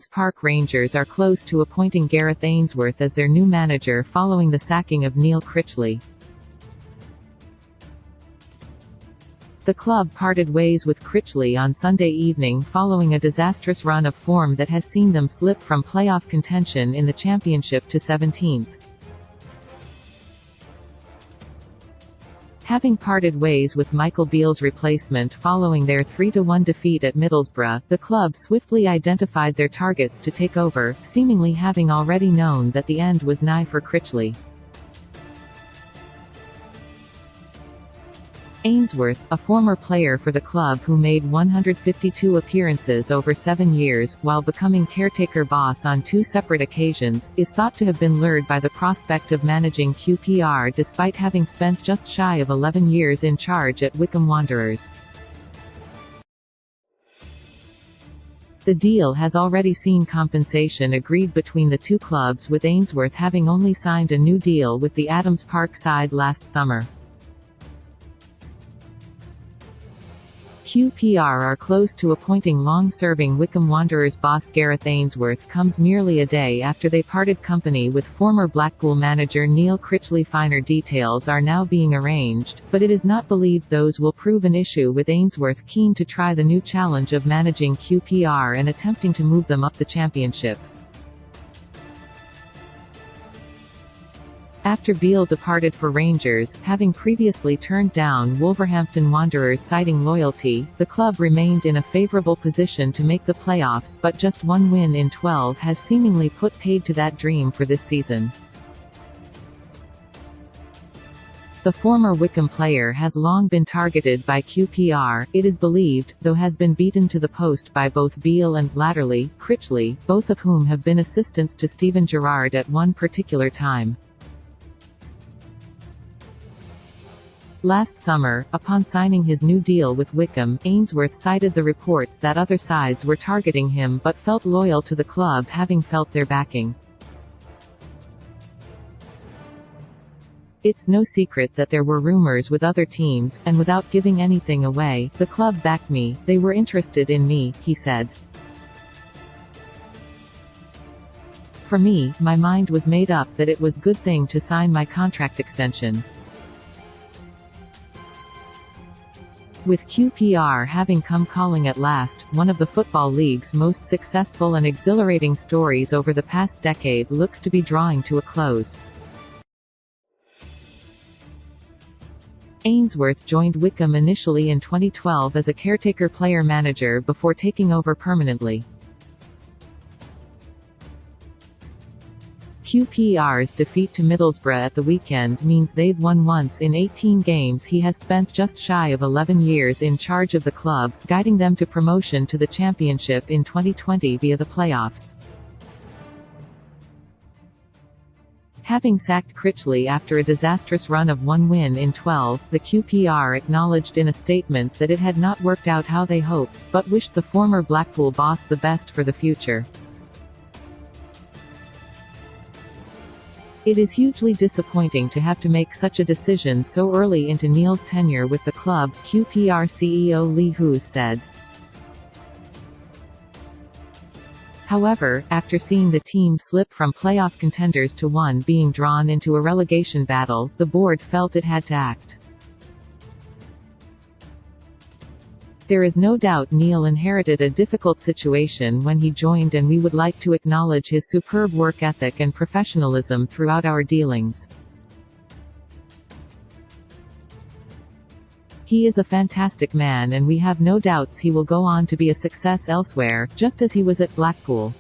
Queen's Park Rangers are close to appointing Gareth Ainsworth as their new manager following the sacking of Neil Critchley. The club parted ways with Critchley on Sunday evening following a disastrous run of form that has seen them slip from playoff contention in the Championship to 17th. Having parted ways with Michael Beale's replacement following their 3-1 defeat at Middlesbrough, the club swiftly identified their targets to take over, seemingly having already known that the end was nigh for Critchley. Ainsworth, a former player for the club who made 152 appearances over 7 years, while becoming caretaker boss on 2 separate occasions, is thought to have been lured by the prospect of managing QPR despite having spent just shy of 11 years in charge at Wycombe Wanderers. The deal has already seen compensation agreed between the two clubs, with Ainsworth having only signed a new deal with the Adams Park side last summer. QPR are close to appointing long-serving Wycombe Wanderers boss Gareth Ainsworth comes merely a day after they parted company with former Blackpool manager Neil Critchley. Finer details are now being arranged, but it is not believed those will prove an issue, with Ainsworth keen to try the new challenge of managing QPR and attempting to move them up the Championship. After Beale departed for Rangers, having previously turned down Wolverhampton Wanderers citing loyalty, the club remained in a favourable position to make the playoffs, but just one win in 12 has seemingly put paid to that dream for this season. The former Wycombe player has long been targeted by QPR, it is believed, though has been beaten to the post by both Beale and, latterly, Critchley, both of whom have been assistants to Steven Gerrard at one particular time. Last summer, upon signing his new deal with Wycombe, Ainsworth cited the reports that other sides were targeting him but felt loyal to the club, having felt their backing. "It's no secret that there were rumours with other teams, and without giving anything away, the club backed me, they were interested in me," he said. "For me, my mind was made up that it was good thing to sign my contract extension. With QPR having come calling at last, one of the Football League's most successful and exhilarating stories over the past decade looks to be drawing to a close." Ainsworth joined Wycombe initially in 2012 as a caretaker player-manager before taking over permanently. QPR's defeat to Middlesbrough at the weekend means they've won once in 18 games. He has spent just shy of 11 years in charge of the club, guiding them to promotion to the Championship in 2020 via the playoffs. Having sacked Critchley after a disastrous run of 1 win in 12, the QPR acknowledged in a statement that it had not worked out how they hoped, but wished the former Blackpool boss the best for the future. "It is hugely disappointing to have to make such a decision so early into Neil's tenure with the club," QPR CEO Lee Hoos said. However, after seeing the team slip from playoff contenders to one being drawn into a relegation battle, the board felt it had to act. "There is no doubt Neil inherited a difficult situation when he joined, and we would like to acknowledge his superb work ethic and professionalism throughout our dealings. He is a fantastic man and we have no doubts he will go on to be a success elsewhere, just as he was at Blackpool."